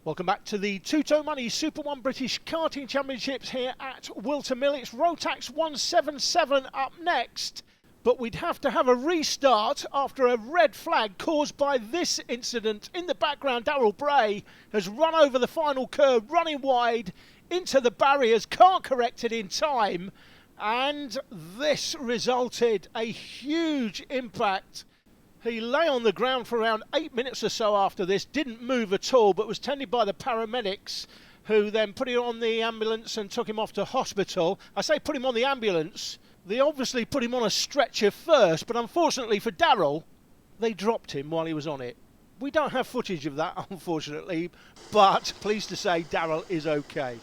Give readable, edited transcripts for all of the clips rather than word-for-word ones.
Welcome back to the Two-Toe Money Super 1 British Karting Championships here at Whilton Mill. It's Rotax 177 up next, but we'd have to have a restart after a red flag caused by this incident. In the background, Darrell Bray has run over the final curve, running wide into the barriers, can't correct it in time, and this resulted a huge impact. He lay on the ground for around 8 minutes or so after this, didn't move at all, but was tended by the paramedics, who then put him on the ambulance and took him off to hospital. I say put him on the ambulance. They obviously put him on a stretcher first, but unfortunately for Darrell, they dropped him while he was on it. We don't have footage of that, unfortunately, but pleased to say Darrell is okay.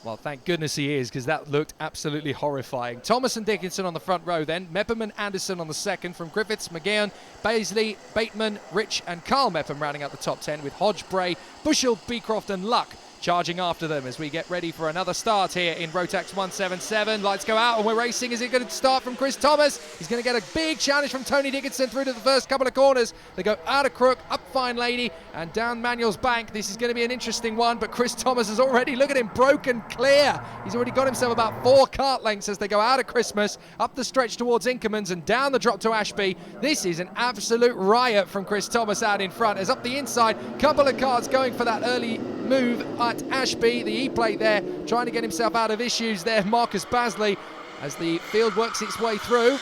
Well, thank goodness he is, because that looked absolutely horrifying. Thomas and Dickinson on the front row then. Mepham and Anderson on the second, from Griffiths, McGeown, Baisley, Bateman, Rich and Carl Mepham rounding out the top 10, with Hodge, Bray, Bushell, Beecroft and Luck charging after them as we get ready for another start here in Rotax 177. Lights go out and we're racing. Is it going to start from Chris Thomas? He's going to get a big challenge from Tony Dickinson through to the first couple of corners. They go out of Crook, up Fine Lady and down Manuel's Bank. This is going to be an interesting one, but Chris Thomas has already, look at him, broken clear. He's already got himself about 4 kart lengths as they go out of Christmas, up the stretch towards Inkermans and down the drop to Ashby. This is an absolute riot from Chris Thomas out in front. As up the inside, couple of karts going for that early move at Ashby. The E-plate there, trying to get himself out of issues there, Marcus Basley, as the field works its way through.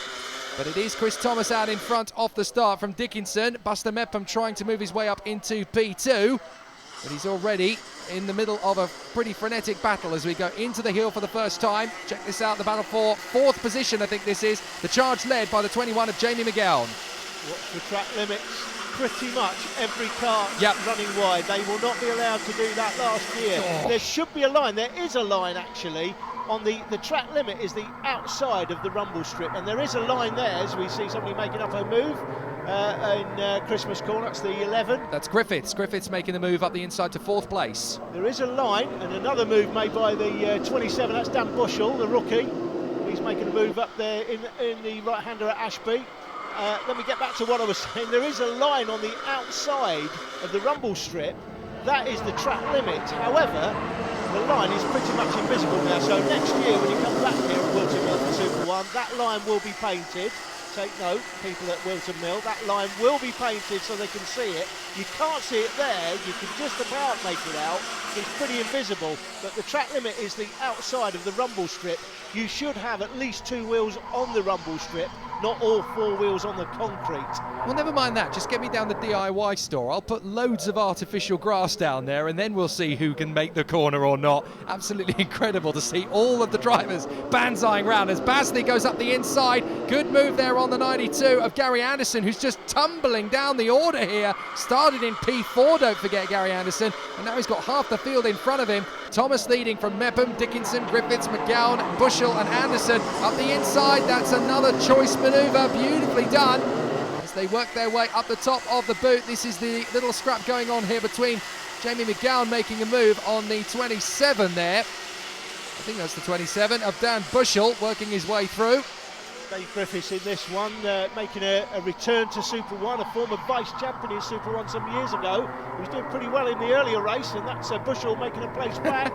But it is Chris Thomas out in front off the start from Dickinson. Buster Mepham trying to move his way up into P2, but he's already in the middle of a pretty frenetic battle as we go into the hill for the first time. Check this out, the battle for 4th position, I think this is. The charge led by the 21 of Jamie McGowan. What's the track limits? Pretty much every car running wide. They will not be allowed to do that last year. There should be a line. There is a line actually. On the track limit is the outside of the rumble strip, and there is a line there as we see somebody making up a move in Christmas Corner. That's the 11. That's Griffiths. Griffiths making the move up the inside to 4th place. There is a line and another move made by the 27. That's Dan Bushell, the rookie. He's making a move up there in the right-hander at Ashby. Let me get back to what I was saying. There is a line on the outside of the rumble strip. That is the track limit. However, the line is pretty much invisible now. So next year, when you come back here at Whilton Mill for Super 1, that line will be painted. Take note, people at Whilton Mill, that line will be painted so they can see it. You can't see it there, you can just about make it out. It's pretty invisible, but the track limit is the outside of the rumble strip. You should have at least 2 wheels on the rumble strip, not all 4 wheels on the concrete. Well, never mind that, just get me down the DIY store. I'll put loads of artificial grass down there and then we'll see who can make the corner or not. Absolutely incredible to see all of the drivers banzaiing round as Basley goes up the inside. Good move there on the 92 of Gary Anderson, who's just tumbling down the order here. Started in P4, don't forget Gary Anderson, and now he's got half the field in front of him. Thomas leading from Mepham, Dickinson, Griffiths, McGowan, Bushell and Anderson up the inside. That's another choice manoeuvre, beautifully done as they work their way up the top of the boot. This is the little scrap going on here between Jamie McGowan making a move on the 27 there. I think that's the 27 of Dan Bushell working his way through. Dave Griffiths in this one, making a return to Super 1, a former vice-champion in Super 1 some years ago. He was doing pretty well in the earlier race, and that's Bushell making a place back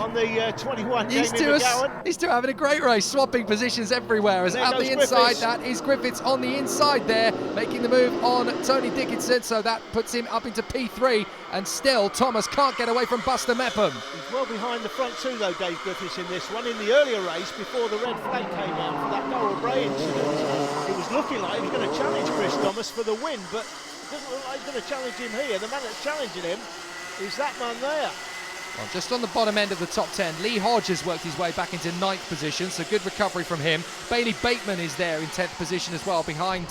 on the 21, Jamie McGowan. He's still having a great race, swapping positions everywhere. As out the inside, Griffiths. That is Griffiths on the inside there, making the move on Tony Dickinson, so that puts him up into P3, and still Thomas can't get away from Buster Mepham. He's well behind the front too, though, Dave Griffiths in this one. In the earlier race, before the red flag came out for that Darrell Bray incident, it was looking like he was going to challenge Chris Thomas for the win, but it doesn't look like he's going to challenge him here. The man that's challenging him is that man there. Well, just on the bottom end of the top 10, Lee Hodge has worked his way back into 9th position, so good recovery from him. Bailey Bateman is there in 10th position as well, behind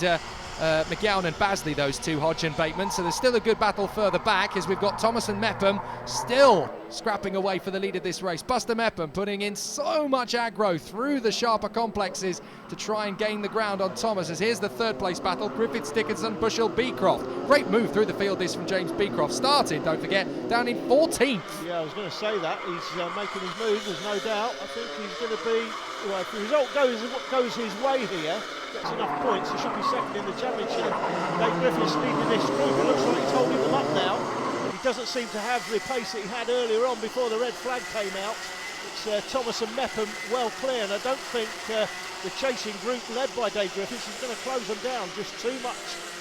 McGowan and Basley, those two, Hodge and Bateman. So there's still a good battle further back as we've got Thomas and Mepham still scrapping away for the lead of this race. Buster Mepham putting in so much aggro through the sharper complexes to try and gain the ground on Thomas. As here's the 3rd place battle, Griffiths, Dickinson, Bushell, Beecroft. Great move through the field this from James Beecroft. Started, don't forget, down in 14th. Yeah, I was going to say that. He's making his move, there's no doubt. I think he's going to be, well, if the result goes his way here, gets enough points, he should be second in the championship. Dave Griffiths leading this group. It looks like he's holding them up now. he doesn't seem to have the pace that he had earlier on before the red flag came out. It's Thomas and Mepham well clear, and I don't think the chasing group led by Dave Griffiths is going to close them down. Just too much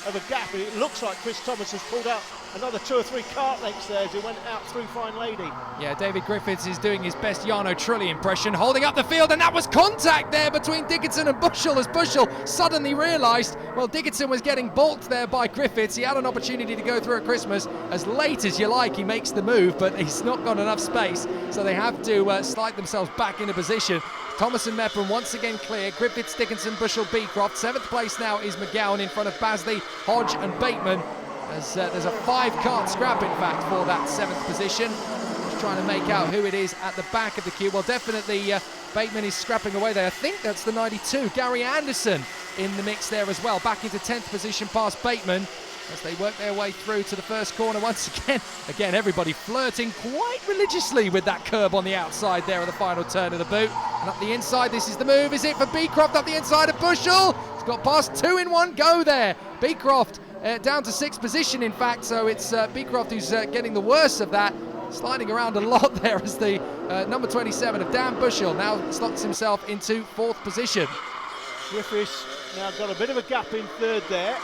of a gap. It looks like Chris Thomas has pulled out another 2 or 3 kart lengths there as he went out through Fine Lady. Yeah, David Griffiths is doing his best Jarno Trulli impression, holding up the field, and that was contact there between Dickinson and Bushell as Bushell suddenly realised, well, Dickinson was getting balked there by Griffiths. He had an opportunity to go through at Christmas as late as you like. He makes the move, but he's not got enough space, so they have to slide themselves back into position. Thomas and Mepham once again clear. Griffiths, Dickinson, Bushell, Beecroft. 7th place now is McGowan in front of Basley, Hodge and Bateman. As there's a 5-kart scrap, in fact, for that 7th position. Just trying to make out who it is at the back of the queue. Well, definitely Bateman is scrapping away there. I think that's the 92. Gary Anderson in the mix there as well. Back into 10th position past Bateman as they work their way through to the first corner once again. Again, everybody flirting quite religiously with that curb on the outside there at the final turn of the boot. And up the inside, this is the move. Is it for Beecroft up the inside of Bushell? He's got past 2 in 1 go there. Beecroft down to 6th position, in fact, so it's Beecroft who's getting the worst of that. Sliding around a lot there as the number 27 of Dan Bushell now slots himself into 4th position. Griffiths now got a bit of a gap in 3rd there.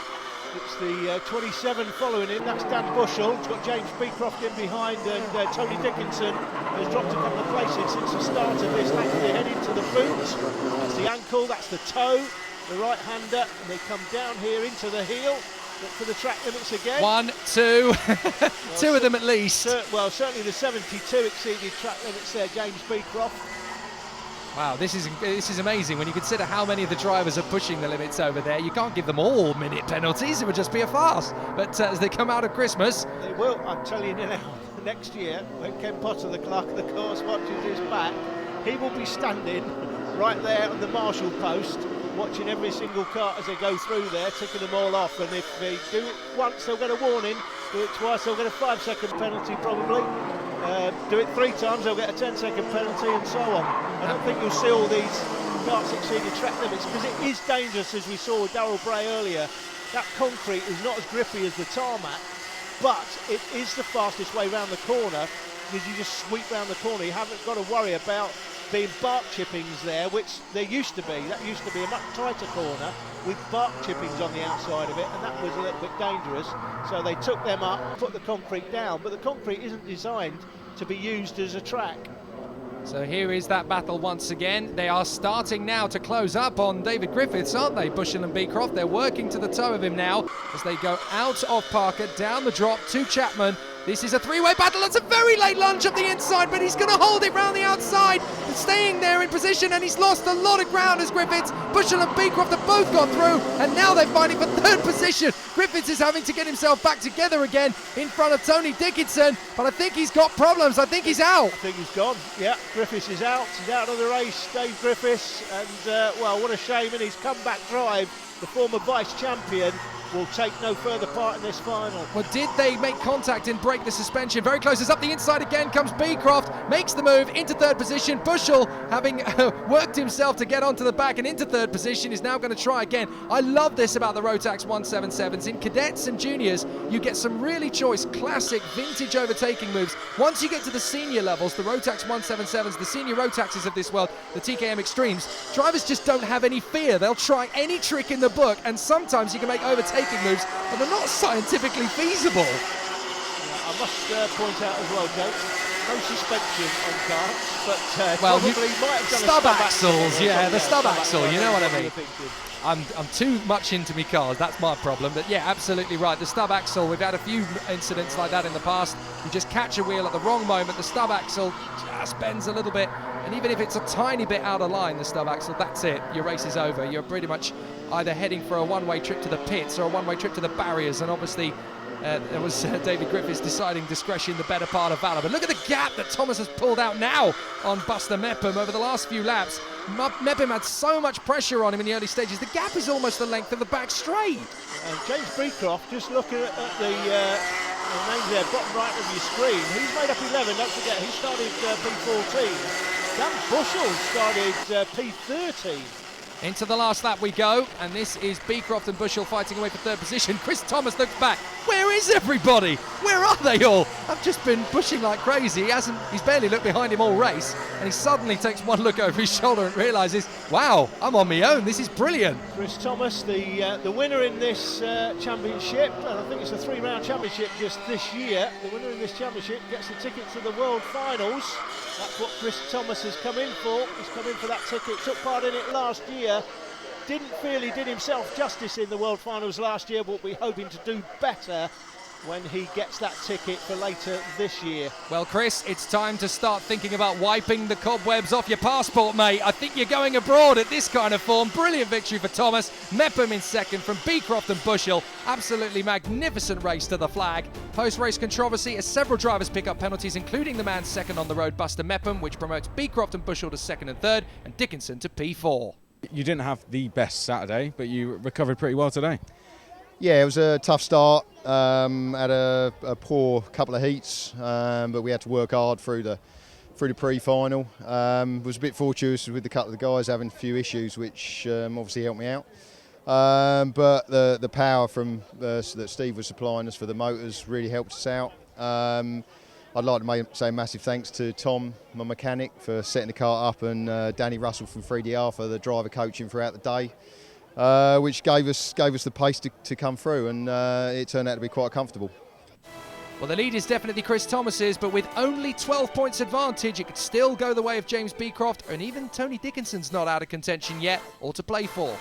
It's the 27 following him, that's Dan Bushell. He's got James Beecroft in behind, and Tony Dickinson has dropped a couple of places since the start of this lap. They head into the boot. That's the ankle, that's the toe, the right-hander, and they come down here into the heel. Look for the track limits again. 1, 2, well, 2 of them at least. Well, certainly the 72 exceeded track limits there, James Beecroft. Wow, this is amazing when you consider how many of the drivers are pushing the limits over there. You can't give them all minute penalties, it would just be a farce. But as they come out of Christmas... They will, I'm telling you now, next year, when Ken Potter, the clerk of the course, watches his back, he will be standing right there on the marshal post, watching every single kart as they go through there, ticking them all off. And if they do it once, they'll get a warning. Do it twice, they'll get a 5-second penalty probably. Do it 3 times, they'll get a 10-second penalty, and so on. I don't think you'll see all these karts exceeding track limits, because it is dangerous, as we saw with Darrell Bray earlier. That concrete is not as grippy as the tarmac, but it is the fastest way round the corner, because you just sweep round the corner. You haven't got to worry about being bark chippings there, which there used to be. That used to be a much tighter corner with bark chippings on the outside of it, and that was a little bit dangerous. So they took them up, put the concrete down, but the concrete isn't designed to be used as a track. So here is that battle once again. They are starting now to close up on David Griffiths, aren't they? Bushell and Beecroft, they're working to the toe of him now as they go out of Parker, down the drop to Chapman. This is a 3-way battle. It's a very late lunge up the inside, but he's going to hold it round the outside, staying there in position, and he's lost a lot of ground as Griffiths. Bushell and Beecroft have both got through, and now they're fighting for 3rd position. Griffiths is having to get himself back together again in front of Tony Dickinson, but I think he's got problems. I think he's out. I think he's gone. Yeah, Griffiths is out. He's out of the race, Dave Griffiths, and well, what a shame in his comeback drive. The former vice champion will take no further part in this final. Well, did they make contact and break the suspension? Very close. It's up the inside again. Comes Beecroft, makes the move into 3rd position. Bushell, having worked himself to get onto the back and into 3rd position, is now going to try again. I love this about the Rotax 177s. In cadets and juniors, you get some really choice, classic, vintage overtaking moves. Once you get to the senior levels, the Rotax 177s, the senior Rotaxes of this world, the TKM Extremes, drivers just don't have any fear. They'll try any trick in the book, and sometimes you can make overtaking moves that are not scientifically feasible. Yeah, I must point out as well, Jake, no suspension on karts, but well, probably might have done stub a axles, yeah, the stub axle, you know what I mean. I'm too much into me cars, that's my problem, but yeah, absolutely right. The stub axle, we've had a few incidents like that in the past. You just catch a wheel at the wrong moment, the stub axle just bends a little bit, and even if it's a tiny bit out of line, the stub axle, that's it, your race is over. You're pretty much either heading for a one-way trip to the pits or a one-way trip to the barriers, and obviously there was David Griffiths deciding discretion the better part of valor. But look at the gap that Thomas has pulled out now on Buster Mepham over the last few laps. Mepham had so much pressure on him in the early stages. The gap is almost the length of the back straight. And James Beecroft, just looking at the names there, bottom right of your screen, he's made up 11, don't forget, he started P14. Dan Bushell started P13. Into the last lap we go, and this is Beecroft and Bushell fighting away for third position. Chris Thomas looks back. Where is everybody? Where are they all? I've just been pushing like crazy. He's barely looked behind him all race, and he suddenly takes one look over his shoulder and realises, wow, I'm on my own. This is brilliant. Chris Thomas, the winner in this championship, and I think it's a 3-round championship just this year. The winner in this championship gets the ticket to the World Finals. That's what Chris Thomas has come in for. He's come in for that ticket, took part in it last year. Didn't feel he did himself justice in the World Finals last year, but we're hoping to do better when he gets that ticket for later this year. Well, Chris, it's time to start thinking about wiping the cobwebs off your passport, mate. I think you're going abroad at this kind of form. Brilliant victory for Thomas. Mepham in second from Beecroft and Bushell. Absolutely magnificent race to the flag. Post-race controversy as several drivers pick up penalties, including the man second on the road, Buster Mepham, which promotes Beecroft and Bushell to second and third, and Dickinson to P4. You didn't have the best Saturday, but you recovered pretty well today. Yeah, it was a tough start. Had a poor couple of heats, but we had to work hard through the pre-final. Was a bit fortuitous with a couple of the guys having a few issues, which obviously helped me out. But the power from that Steve was supplying us for the motors really helped us out. I'd like to say massive thanks to Tom, my mechanic, for setting the car up, and Danny Russell from 3DR for the driver coaching throughout the day, which gave us the pace to come through, and it turned out to be quite comfortable. Well, the lead is definitely Chris Thomas's, but with only 12 points advantage, it could still go the way of James Beecroft, and even Tony Dickinson's not out of contention yet, or to play for.